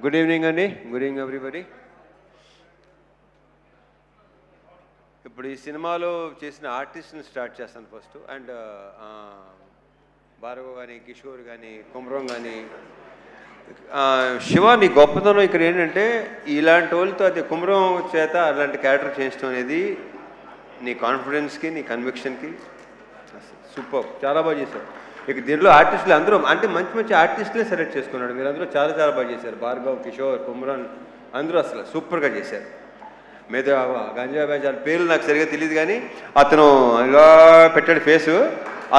Good evening అండి. Good evening everybody. ఇప్పుడు ఈ సినిమాలో చేసిన ఆర్టిస్ట్ని స్టార్ట్ చేస్తాను ఫస్ట్. అండ్ భార్గవ్ కానీ, కిషోర్ కానీ, కుమ్రం కానీ, శివ నీ గొప్పతనం ఇక్కడ ఏంటంటే ఇలాంటి వాళ్ళతో అది కుమ్రం చేత అలాంటి క్యారెక్టర్ చేయించడం అనేది నీ కాన్ఫిడెన్స్కి, నీ కన్విక్షన్కి సూపర్, చాలా బాగా చేశారు. ఇక దీంట్లో ఆర్టిస్టులు అందరూ అంటే మంచి మంచి ఆర్టిస్టులే సెలెక్ట్ చేసుకున్నాడు. మీరు అందరూ చాలా చాలా బాగా చేశారు. భార్గవ్, కిషోర్, కుమ్రాన్ అందరూ అసలు సూపర్గా చేశారు. మీద గంజా బ్యాచాల పేర్లు నాకు సరిగ్గా తెలియదు కానీ అతను ఇలా పెట్టాడు ఫేసు.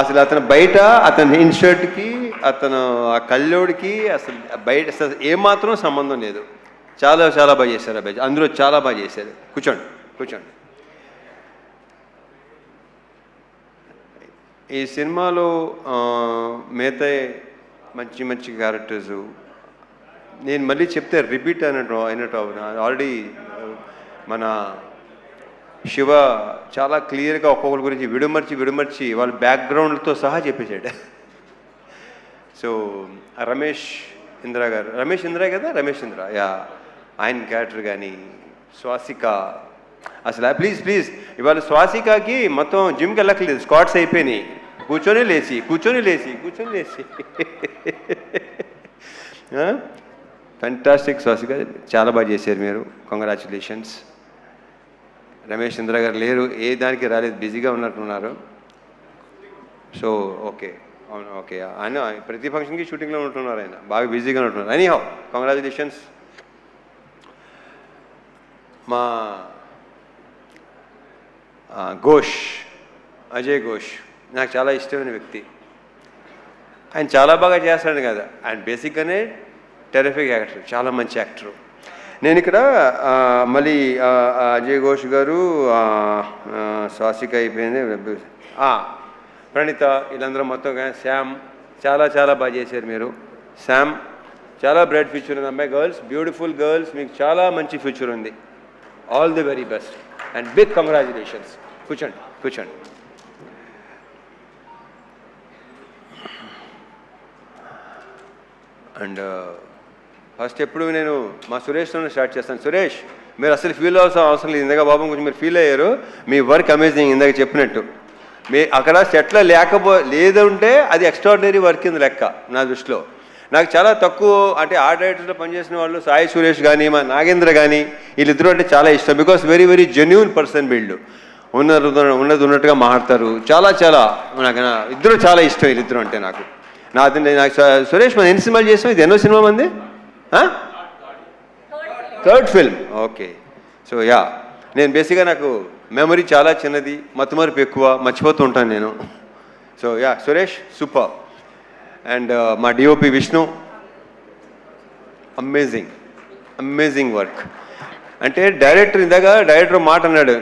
అసలు అతను బయట అతని ఇన్షర్ట్కి అతను ఆ కళ్ళోడికి అసలు బయట అసలు ఏమాత్రం సంబంధం లేదు. చాలా చాలా బాగా చేశారు అబ్బాయి, అందరూ చాలా బాగా చేశారు. కూర్చోండి కూర్చోండి. ఈ సినిమాలో మిగతా మంచి మంచి క్యారెక్టర్సు నేను మళ్ళీ చెప్తే రిపీట్ అయినట్టు ఆల్రెడీ మన శివ చాలా క్లియర్గా ఒక్కొక్కరి గురించి విడమర్చి వాళ్ళ బ్యాక్గ్రౌండ్తో సహా చెప్పేశాడు. సో రమేష్ ఇంద్ర గారు, రమేష్ ఇంద్ర యా, ఆయన క్యారెక్టర్ కానీ, స్వాసిక అసలు ప్లీజ్ ఇవాళ స్వాసికకి మొత్తం జిమ్కి వెళ్ళక్కర్లేదు, స్క్వాట్స్ అయిపోయినాయి. కూర్చొని లేచి ఫెంటాస్టిక్. స్వాసిక చాలా బాగా చేశారు మీరు, కంగ్రాచులేషన్స్. రమేష్ ఇంద్ర గారు లేరు, ఏ దానికి రాలేదు, బిజీగా ఉన్నట్టున్నారు. సో ఓకే, అవును ఓకే. ఆయన ప్రతి ఫంక్షన్కి షూటింగ్లో ఉంటున్నారు, ఆయన బాగా బిజీగా ఉంటున్నారు. Anyhow congratulations. మా అజయ్ ఘోష్ నాకు చాలా ఇష్టమైన వ్యక్తి. ఆయన చాలా బాగా చేస్తాడు కదా, ఆయన బేసిక్గానే టెరిఫిక్ యాక్టర్, చాలా మంచి యాక్టరు. నేను ఇక్కడ మళ్ళీ అజయ్ ఘోష్ గారు, స్వాసిక అయిపోయింది, ప్రణీత, వీళ్ళందరూ మొత్తం శ్యామ్ చాలా చాలా బాగా చేశారు మీరు. శ్యామ్ చాలా బ్రైట్ ఫ్యూచర్ ఉంది అమ్మాయి. గర్ల్స్, బ్యూటిఫుల్ గర్ల్స్, మీకు చాలా మంచి ఫ్యూచర్ ఉంది. All the very best and big congratulations. కూర్చోండి. అండ్ ఫస్ట్ ఎప్పుడు నేను మా సురేష్తో స్టార్ట్ చేస్తాను. సురేష్, మీరు అసలు ఫీల్ అవ్వాల్సిన అవసరం లేదు. ఇందాక బాబు కొంచెం మీరు ఫీల్ అయ్యారు. మీ వర్క్ అమేజింగ్. ఇందాక చెప్పినట్టు మీ అక్కడ సెట్లో లేదంటే అది ఎక్స్ట్రాడినరీ వర్క్ కింద లెక్క నా దృష్టిలో. నాకు చాలా తక్కువ అంటే ఆర్ట్ డైరెక్టర్లో పనిచేసిన వాళ్ళు సాయి సురేష్ కానీ, మా నాగేంద్ర కానీ, వీళ్ళిద్దరూ అంటే చాలా ఇష్టం. Because very very genuine person వీళ్ళు. ఉన్నట్టుగా మాట్లాడతారు. చాలా చాలా నాకు ఇద్దరు చాలా ఇష్టం వీళ్ళిద్దరు అంటే నాకు. సురేష్ మనం ఎన్ని సినిమాలు చేస్తాం? ఇది ఎన్నో సినిమా మంది? Third film. Okay. So yeah, నేను బేసిక్గా నాకు మెమరీ చాలా చిన్నది, మతిమరుపు ఎక్కువ, మర్చిపోతూ ఉంటాను నేను. So yeah, Suresh super. And మా డిఓపి విష్ణు, అమేజింగ్ వర్క్. అంటే డైరెక్టర్ మాట అన్నాడు,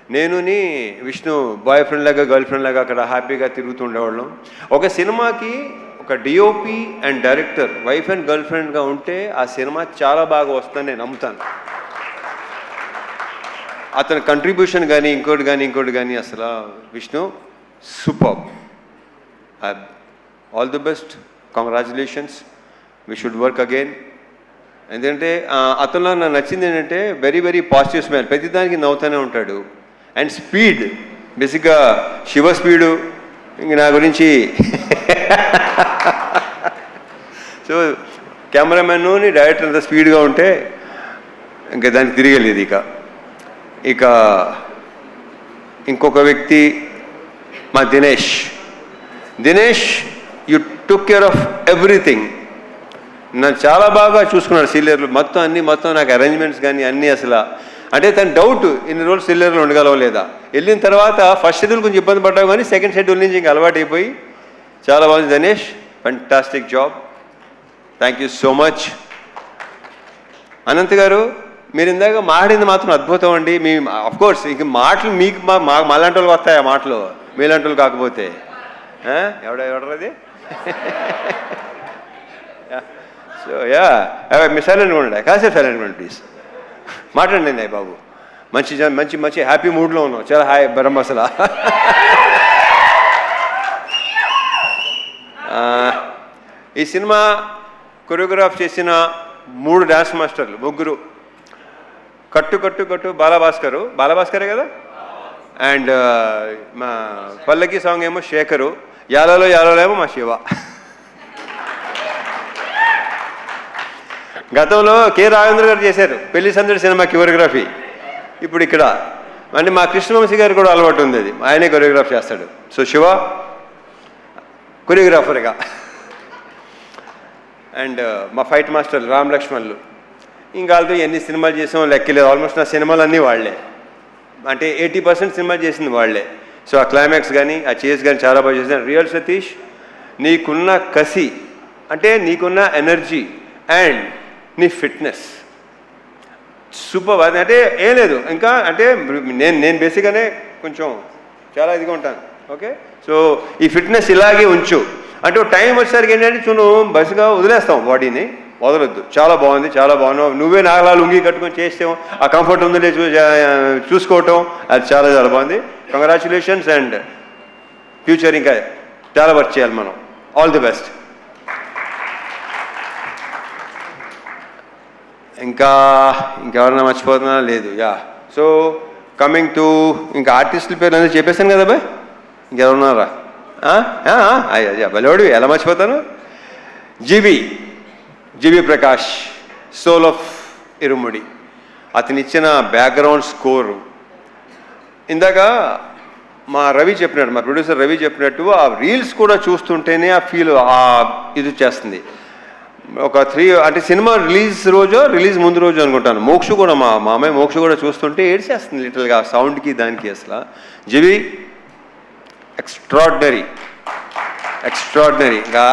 నేనుని విష్ణు బాయ్ ఫ్రెండ్ లాగా గర్ల్ ఫ్రెండ్ లాగా అక్కడ హ్యాపీగా తిరుగుతుండేవాళ్ళం. ఒక సినిమాకి ఒక DOP and director wife and girl ఫ్రెండ్గా ఉంటే ఆ సినిమా చాలా బాగా వస్తుందని నేను నమ్ముతాను. అతని కంట్రిబ్యూషన్ కానీ ఇంకోటి కానీ అసలు Vishnu super. All the best, congratulations. We should work again. ఎందుకంటే అతనిలో నాకు నచ్చింది ఏంటంటే వెరీ వెరీ పాజిటివ్ స్మైల్, ప్రతిదానికి నవ్వుతూనే ఉంటాడు. అండ్ స్పీడ్, బేసిక్గా శివ స్పీడు ఇంక నా గురించి. సో కెమెరామెన్ని డైరెక్టర్ అంత స్పీడ్గా ఉంటే ఇంకా దానికి తిరగలేదు. ఇక ఇంకొక వ్యక్తి మా Dinesh, you took care of everything. నన్ను చాలా బాగా చూసుకున్నాడు సీనియర్లు మొత్తం నాకు అరేంజ్మెంట్స్ కానీ అన్నీ. అసలు అంటే తన డౌట్ ఇన్ని రోజులు సీనియర్లు ఉండగలవా లేదా. వెళ్ళిన తర్వాత ఫస్ట్ షెడ్యూల్ కొంచెం ఇబ్బంది పడ్డావు కానీ సెకండ్ షెడ్యూల్ నుంచి ఇంకా అలవాటు అయిపోయి చాలా బాగుంది. Dinesh, fantastic job. Thank you so much. Anant గారు, మీరు ఇందాక మాట్లాడింది మాత్రం అద్భుతం అండి. మీ అఫ్కోర్స్ ఇంక మాటలు మీకు మాలాంటి వాళ్ళకి వస్తాయి, ఆ మాటలు మీలాంటి వాళ్ళు కాకపోతే. ఎవడది? సో యా, మీ సైలెంట్గా ఉండండి, కాసేపు సైలెంట్గా ఉండండి ప్లీజ్. మాట్లాడండి బాబు. మంచి హ్యాపీ మూడ్లో ఉన్నాం. చాలా హాయ్ బ్రహ్మ అసలు. ఈ సినిమా కొరియోగ్రాఫ్ చేసిన 3 డాన్స్ మాస్టర్లు, ముగ్గురు. కట్టు కట్టు కట్టు బాలభాస్కరే కదా, అండ్ మా పల్లకి సాంగ్ ఏమో శేఖరు, యాలలో ఏమో మా శివ. గతంలో కె రాఘవేంద్ర గారు చేశారు పెళ్లి సందడి సినిమా కొరియోగ్రఫీ. ఇప్పుడు ఇక్కడ అంటే మా కృష్ణవంశీ గారు కూడా అలవాటు ఉంది, అది ఆయనే కొరియోగ్రాఫ్ చేస్తాడు. సో శివ కొరియోగ్రాఫర్గా, అండ్ మా ఫైట్ మాస్టర్ రామ్ లక్ష్మణ్లు. ఇంకా వాళ్ళతో ఎన్ని సినిమాలు చేసామో లెక్కలేదు. ఆల్మోస్ట్ నా సినిమాలు అన్నీ వాళ్లే, అంటే 80% సినిమా చేసింది వాళ్లే. సో ఆ క్లైమాక్స్ కానీ ఆ చేస్ కానీ చాలా బాగా చేసిన. రియల్ సతీష్, నీకున్న కసి, అంటే నీకున్న ఎనర్జీ అండ్ నీ ఫిట్నెస్ సూపర్. అది అంటే ఏం లేదు ఇంకా, అంటే నేను బేసిక్గానే కొంచెం చాలా ఇదిగా ఉంటాను. ఓకే, సో ఈ ఫిట్నెస్ ఇలాగే ఉంచు. అంటే టైం వచ్చేసరికి ఏంటంటే బస్సుగా వదిలేస్తాం, బాడీని వదలొద్దు. చాలా బాగుంది, చాలా బాగున్నావు. నువ్వే నాగలా లుంగి కట్టుకొని చేస్తాం, ఆ కంఫర్ట్ ఉందో చూసుకోవటం, అది చాలా చాలా బాగుంది. కంగ్రాచులేషన్స్ అండ్ ఫ్యూచర్ ఇంకా చాలా వర్క్ చేయాలి మనం. All the best. ఇంకెవరన్నా మర్చిపోతున్నా లేదు. యా, సో కమింగ్ టు ఇంకా ఆర్టిస్టుల పేరు అనేది చెప్పేశాను కదా బాయ్, ఇంకెవరున్నారా? అయ్యా బలోడివి, ఎలా మర్చిపోతాను. జీవి ప్రకాష్, సోల్ ఆఫ్ ఇరుముడి. అతను ఇచ్చిన బ్యాక్గ్రౌండ్ స్కోరు ఇందాక మా రవి చెప్పినట్టు, మా ప్రొడ్యూసర్ రవి చెప్పినట్టు, ఆ రీల్స్ కూడా చూస్తుంటేనే ఆ ఫీల్ ఇది చేస్తుంది. ఒక 3 అంటే సినిమా రిలీజ్ ముందు రోజు అనుకుంటాను. మోక్ష కూడా మా అమ్మాయి మోక్ష కూడా చూస్తుంటే ఏడ్చేస్తుంది లిటిల్గా, సౌండ్కి దానికి. అసలు జీవి ఎక్స్ట్రాడినరీ.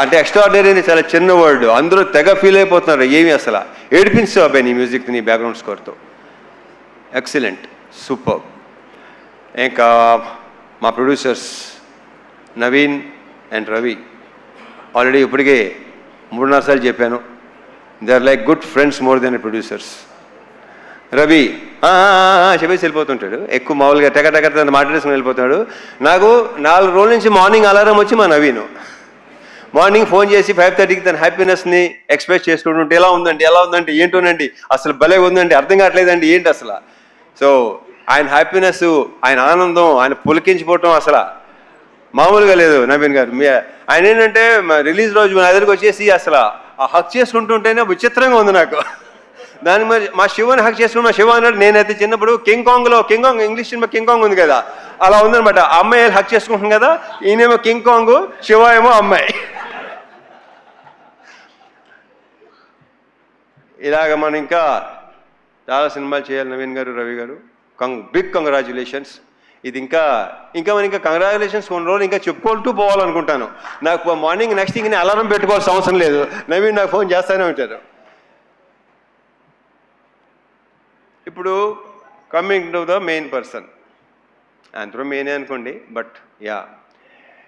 అంటే ఎక్స్ట్రాడినరీ అని చాలా చిన్న వర్డ్, అందరూ తెగ ఫీల్ అయిపోతున్నారు. ఏమి అసలు ఏడిపించావు అబ్బాయి నీ మ్యూజిక్, నీ బ్యాక్గ్రౌండ్ స్కోర్తో. Excellent, super. ఇంకా మా producers Naveen and Ravi, already ఇప్పటికే 3-4 సార్లు చెప్పాను, they are like good friends more than producers. Ravi చెప్పేసి వెళ్ళిపోతుంటాడు, ఎక్కువ మామూలుగా టెక మాట్లాడేసుకుని వెళ్ళిపోతాడు. నాకు 4 రోజుల నుంచి మార్నింగ్ అలారం వచ్చి మా నవీను మార్నింగ్ ఫోన్ చేసి 5:30కి తన హ్యాపీనెస్ని ఎక్స్ప్రెస్ చేసుకుంటుంటే, ఎలా ఉందంటే ఏంటోనండి, అసలు భలే ఉందండి, అర్థం కావట్లేదండి ఏంటి అసలు. సో ఆయన హ్యాపీనెస్, ఆయన ఆనందం, ఆయన పులికించిపోవటం అసలు మామూలుగా లేదు. నవీన్ గారు ఆయన ఏంటంటే రిలీజ్ రోజు నా దగ్గరికి వచ్చేసి అసలు ఆ హక్ చేసుకుంటుంటేనే విచిత్రంగా ఉంది నాకు. దాని మరి మా శివని హక్ చేసుకుని, మా శివ అన్నాడు, నేనైతే చిన్నప్పుడు king Kong English cinema king Kong ఉంది కదా, అలా ఉందనమాట. అమ్మాయి హక్ చేసుకుంటాం కదా, ఈయనేమో కింగ్ కాంగ్, శివ ఏమో అమ్మాయి. ఇలాగ మనం ఇంకా చాలా సినిమాలు చేయాలి నవీన్ గారు, రవి గారు. Big congratulations. ఇది ఇంకా మనం కంగ్రాచులేషన్స్ కొన్ని రోజులు ఇంకా చెప్పుకుంటూ పోవాలనుకుంటాను. నాకు మార్నింగ్ నెక్స్ట్ థింగ్ అలారం పెట్టుకోవాల్సిన అవసరం లేదు, నవీన్ నాకు ఫోన్ చేస్తూనే ఉంటారు. ఇప్పుడు coming to the main person, అందరూ మెయినే అనుకోండి, బట్ యా,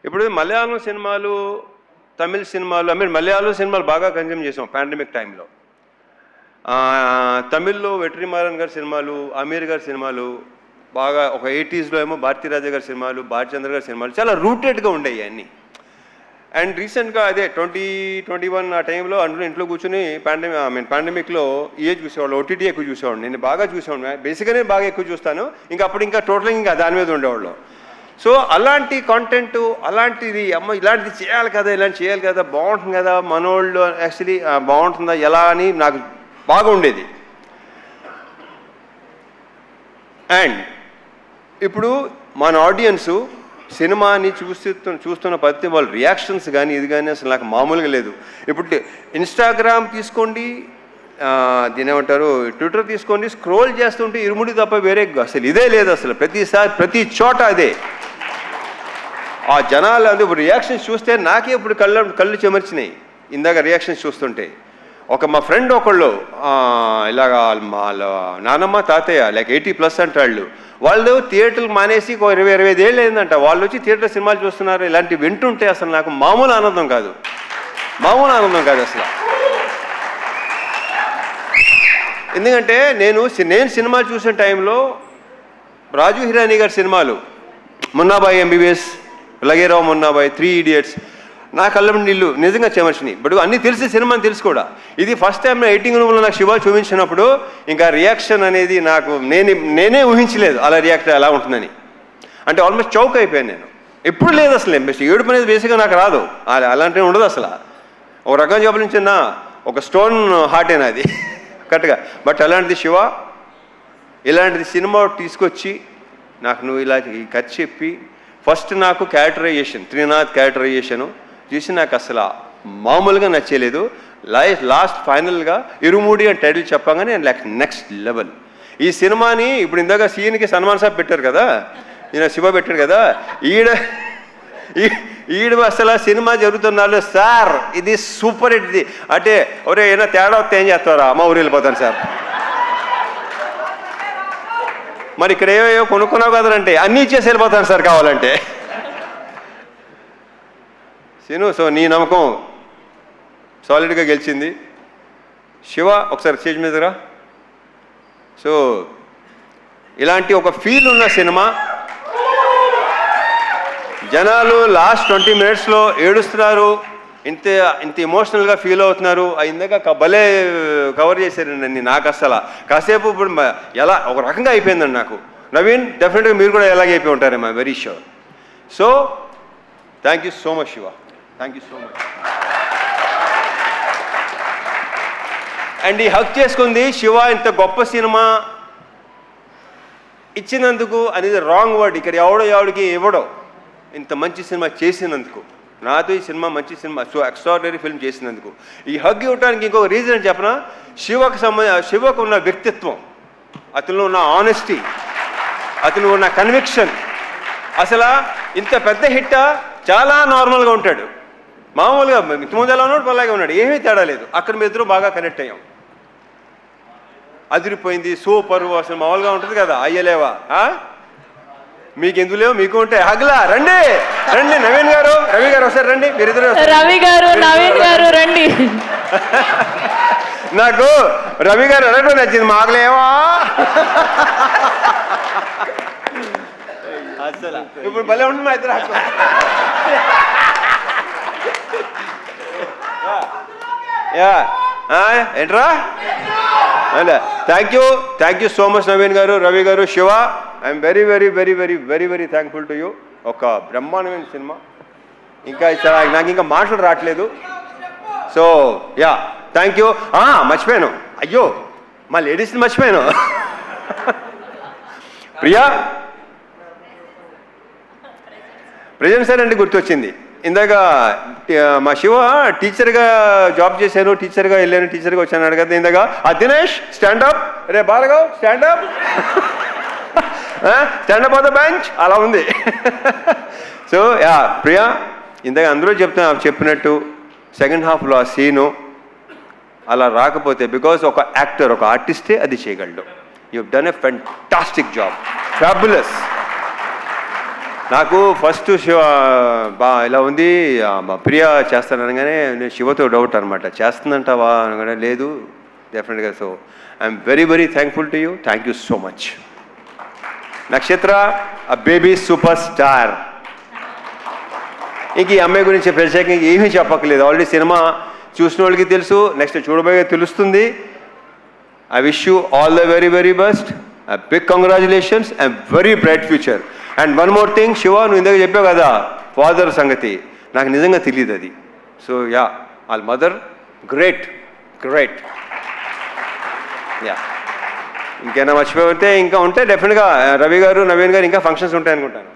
ఇప్పుడు మలయాళం సినిమాలు, తమిళ సినిమాలు, మలయాళం సినిమాలు బాగా కన్జ్యూమ్ చేసాం పాండమిక్ టైంలో. తమిళ్లో వెట్రిమారన్ గారి సినిమాలు, అమీర్ గారి సినిమాలు బాగా, ఒక 80sలో ఏమో భారతీరాజా గారి సినిమాలు, భారచంద్ర గారి సినిమాలు చాలా రూటెడ్గా ఉండేవి అన్నీ. అండ్ రీసెంట్గా అదే 2021 ఆ టైంలో అందరూ ఇంట్లో కూర్చొని పాండమిక్లో చూసేవాళ్ళు, ఓటీటీ ఎక్కువ చూసేవాడు. నేను బాగా చూసేవాడు, బేసిక్గానే బాగా ఎక్కువ చూస్తాను. అప్పుడు టోటల్గా ఇంకా దాని మీద ఉండేవాళ్ళు. సో అలాంటి కాంటెంట్, అలాంటిది ఇలాంటిది చేయాలి కదా, ఇలాంటి చేయాలి కదా, బాగుంటుంది కదా, మనోళ్ళు యాక్చువల్లీ బాగుంటుందా ఎలా అని నాకు బాగా ఉండేది. అండ్ ఇప్పుడు మన ఆడియన్సు సినిమాని చూస్తున్న పద్ధతి, వాళ్ళ రియాక్షన్స్ కానీ ఇది కానీ అసలు నాకు మామూలుగా లేదు. ఇప్పుడు ఇన్స్టాగ్రామ్ తీసుకోండి, దీని ఏమంటారు, ట్విట్టర్ తీసుకోండి, స్క్రోల్ చేస్తుంటే ఇరుముడి తప్ప వేరే అసలు ఇదే లేదు. అసలు ప్రతి చోట అదే. ఆ జనాలు అది రియాక్షన్స్ చూస్తే నాకే ఇప్పుడు కళ్ళు చెమర్చినాయి ఇందాక రియాక్షన్స్ చూస్తుంటే. మా ఫ్రెండ్ ఒకళ్ళు ఇలాగా వాళ్ళ నానమ్మ తాతయ్య లైక్ 80+ అంటాళ్ళు, వాళ్ళు థియేటర్లు మానేసి 20-25 ఏళ్ళు అయిందంట, వాళ్ళు వచ్చి థియేటర్ సినిమాలు చూస్తున్నారు. ఇలాంటివి వింటుంటే అసలు నాకు మామూలు ఆనందం కాదు అసలు. ఎందుకంటే నేను సినిమాలు చూసిన టైంలో రాజు హిరానీ గారి సినిమాలు, మున్నాబాయి ఎంబీబీఎస్, లగేరావు మున్నాబాయి, 3 Idiots, నా కళ్ళ నీళ్ళు నిజంగా చెమర్చిని. ఇప్పుడు అన్నీ తెలిసి సినిమా అని తెలుసు కూడా. ఇది ఫస్ట్ టైం ఎడిటింగ్ రూమ్లో నాకు శివ చూపించినప్పుడు ఇంకా రియాక్షన్ అనేది నాకు నేనే ఊహించలేదు అలా రియాక్ట్ ఎలా ఉంటుందని. అంటే ఆల్మోస్ట్ చౌక్ అయిపోయాను నేను. ఎప్పుడు లేదు అసలు ఏడుపు అనేది బేసిక్గా నాకు రాదు, అలాంటివి ఉండదు అసలు. ఒక రకం చెప్పిన ఒక స్టోన్ హార్టేనా అది కరెక్ట్గా. బట్ అలాంటిది శివ ఇలాంటిది సినిమా తీసుకొచ్చి నాకు నువ్వు ఇలా ఈ కథ చెప్పి ఫస్ట్ నాకు క్యారెక్టరైజేషన్ త్రినాథ్ క్యారెక్టరైజేషను చూసి నాకు అసలు మామూలుగా నచ్చలేదు. లాస్ట్ ఫైనల్గా ఇరుమూడి అని టైటిల్ చెప్పగానే నెక్స్ట్ లెవెల్. ఈ సినిమాని ఇప్పుడు ఇందాక సీఎన్కి సన్మాన్ సాబ్ పెట్టారు కదా, ఈయన శివ పెట్టాడు కదా, ఈడ అసలు సినిమా జరుగుతున్నాడు సార్ ఇది సూపర్ హిట్. ఇది అంటే ఒరే ఏమైనా తేడా వస్తే ఏం చేస్తారా, అమ్మ ఊరు వెళ్ళిపోతాను సార్. మరి ఇక్కడ ఏవో కొనుక్కున్నావు కదంటే అన్నీ ఇచ్చేసి వెళ్ళిపోతాను సార్ కావాలంటే. సీను సో నీ నమ్మకం సాలిడ్గా గెలిచింది. శివ ఒకసారి స్టేజ్ మీదరా. సో ఇలాంటి ఒక ఫీల్ ఉన్న సినిమా, జనాలు లాస్ట్ 20 minutesలో ఏడుస్తున్నారు, ఇంత ఎమోషనల్గా ఫీల్ అవుతున్నారు. ఇందాక భలే కవర్ చేశారండి. నాకు అసలు కాసేపు ఇప్పుడు ఎలా ఒక రకంగా అయిపోయిందండి నాకు. నవీన్ డెఫినెట్గా మీరు కూడా ఎలాగే అయిపోయి ఉంటారేమో, very sure. So thank you so much Shiva, thank you so much. And ఈ హక్ చేసుకుంది శివ ఇంత గొప్ప సినిమా ఇచ్చినందుకు అనేది రాంగ్ వర్డ్. ఇక్కడ ఎవడికి ఇవ్వడో ఇంత మంచి సినిమా చేసినందుకు, నాతో ఈ సినిమా మంచి సినిమా సో ఎక్స్ట్రాడినరీ ఫిల్మ్ చేసినందుకు. ఈ హగ్ ఇవ్వడానికి ఇంకొక రీజన్ చెప్పనా, శివకు ఉన్న వ్యక్తిత్వం, అతనిలో ఉన్న ఆనెస్టీ, అతను ఉన్న కన్విక్షన్. అసలు ఇంత పెద్ద హిట్ చాలా నార్మల్గా ఉంటాడు, మామూలుగా ఇంతకుముందు ఎలా ఉన్నాడు అలాగే ఉన్నాడు, ఏమీ తేడా లేదు. అక్కడ మీ ఇద్దరు బాగా కనెక్ట్ అయ్యాం, అదిరిపోయింది, సూపర్. అసలు మామూలుగా ఉంటుంది కదా, అయ్యలేవా మీకు ఎందుకు లేవు, మీకు ఉంటాయి. హగ్లా రండి రండి, నవీన్ గారు రవి గారు ఒకసారి రండి, మీరిద్దరు. రవి గారు నవీన్ గారు రండి. నాకు రవి గారు అడగడం నచ్చింది, మాకులేవా అసలు ఇప్పుడు భలే ఉంటుంది మా ఇద్దరు. ఏంట్రా thank you so much Naveen garu, Ravi గారు, Shiva. I'm very very very very very very thankful to you. ఒక బ్రహ్మాండమైన సినిమా, ఇంకా నాకు ఇంకా మాటలు రావట్లేదు. So yeah thank you. మర్చిపోయాను, అయ్యో మా లేడీస్ని మర్చిపోయాను. ప్రియా ప్రజెంట్ సార్ అంటే గుర్తొచ్చింది. ఇందాక మా శివ టీచర్గా జాబ్ చేశాను, టీచర్గా వెళ్ళాను, టీచర్గా వచ్చాను కదా ఇందాక. దినేష్ స్టాండప్, రే Bhargav stand up, stand up on the bench అలా ఉంది. సో యా ప్రియా, ఇందాక అందరూ చెప్పినట్టు సెకండ్ హాఫ్లో ఆ సీను అలా రాకపోతే, బికాజ్ ఒక యాక్టర్ ఒక ఆర్టిస్టే అది చేయగలడు. You done a fantastic job, fabulous. నాకు ఫస్ట్ శివ ఇలా ఉంది, ప్రియా చేస్తాననగానే నేను శివతో డౌట్ అనమాట, చేస్తుందంటావా అనగానే లేదు డెఫినెట్గా. So I'm very very thankful to you, thank you so much. నక్షత్ర ఆ బేబీ సూపర్ స్టార్. ఇంక ఈ అమ్మాయి గురించి ప్రత్యేకంగా ఏమీ చెప్పక్కర్లేదు, ఆల్రెడీ సినిమా చూసిన వాళ్ళకి తెలుసు, నెక్స్ట్ చూడబోయే తెలుస్తుంది. I wish you all the very very best, big congratulations and very bright future. And one more thing Shiva, నువ్వు ఇందాక చెప్పావు కదా ఫాదర్ సంగతి, నాకు నిజంగా తెలియదు అది. సో యా వాళ్ళ మదర్ గ్రేట్ గ్రేట్. యా ఇంకేనా మర్చిపోతే ఇంకా ఉంటే డెఫినెట్గా రవి గారు నవీన్ గారు ఇంకా ఫంక్షన్స్ ఉంటాయి అనుకుంటాను.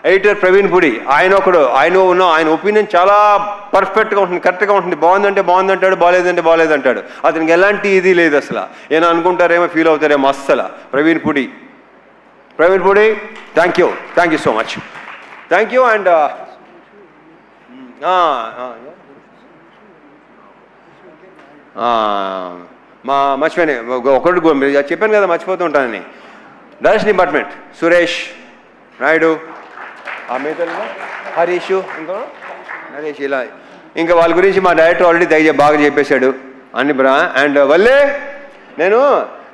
ఎడిటర్ ప్రవీణ్ పుడి, ఆయన ఒపీనియన్ చాలా పర్ఫెక్ట్గా ఉంటుంది, కరెక్ట్గా ఉంటుంది. బాగుందంటే బాగుందంటాడు, బాగాలేదంటే బాగాలేదంటాడు. అతనికి ఎలాంటి ఇది లేదు అసలు. ఏమైనా అనుకుంటారేమో, ఫీల్ అవుతారేమో అస్సలు. Praveen Pudi thank you so much, thank you. And మర్చిపోయాను ఒకటి చెప్పాను కదా మర్చిపోతూ ఉంటానని. డైరెక్షన్ డిపార్ట్మెంట్ సురేష్ నాయుడు, హరీష్, ఇంకా నరేష్, ఇలా ఇంకా వాళ్ళ గురించి మా డైరెక్టర్ ఆల్రెడీ బాగా చెప్పేశాడు అన్ని. అండ్ వల్లే నేను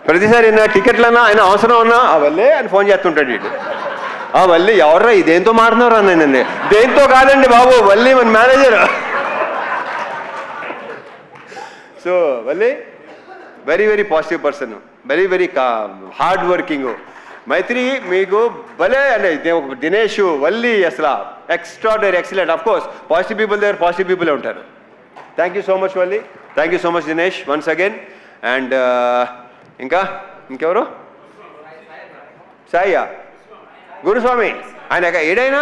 ప్రతిసారి టికెట్లన్నా ఆయన అవసరం ఉన్నా వల్లే అని ఫోన్ చేస్తుంటాడు వీడు. వల్లి ఎవర్రా ఇదేంతో మాట్లాడుతున్నారా నేనండి, దేంతో కాదండి బాబు, వల్లి మన manager. So Valli very very positive person, very very hard working. Mythri మీకు భలే అంటే దినేష్ వల్లి అసలు extraordinary, excellent. Of course positive people దగ్గర పాజిటివ్ పీపులే ఉంటారు. Thank you so much Valli, thank you so much Dinesh once again. And ఇంకెవరు? సాయ్యా గురుస్వామి, ఆయన ఏడైనా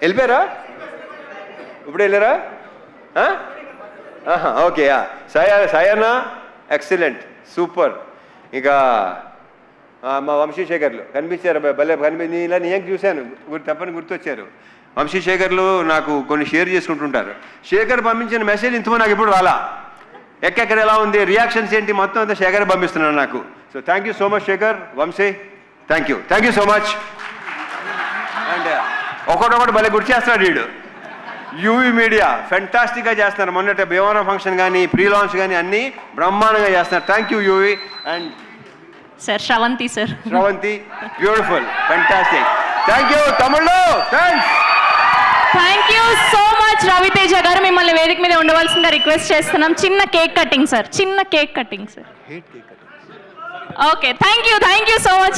వెళ్ళిపోయారా? ఇప్పుడు వెళ్ళారా? Okay, Sayanna excellent, super. ఇక మా వంశీశేఖర్లు కనిపించారు, భలే ఇలా నేను చూశాను, తప్పని గుర్తొచ్చారు. వంశీశేఖర్లు నాకు కొన్ని షేర్ చేసుకుంటుంటారు. శేఖర్ పంపించిన మెసేజ్ ఇంతమంది నాకు ఇప్పుడు రాలా, ఎక్కడెక్కడ ఎలా ఉంది, రియాక్షన్స్ ఏంటి, మొత్తం అంతా శేఖర్ పంపిస్తున్నాను నాకు. So thank you so much Shekhar, Vamshi, thank you so much. And ఒకటొకటి భలే గుర్తు చేస్తున్నాడు వీడు. యూవీ మీడియా ఫెంటాస్టిక్గా చేస్తున్నారు. మొన్నటి భీమవరం ఫంక్షన్ కానీ ప్రీ లాంచ్ కానీ అన్నీ బ్రహ్మాండంగా చేస్తున్నారు. Thank you UV. And sir Sravanthi sir, Sravanthi, beautiful, fantastic. Thank you తమిళ్లో, thanks. Thank you so much Ravi Teja garu. మిమ్మల్ని వేదిక మీద ఉండవలసిందిగా రిక్వెస్ట్ చేస్తున్నాం. చిన్న కేక్ కటింగ్ సార్, చిన్న cake cutting sir. Okay, thank you so much.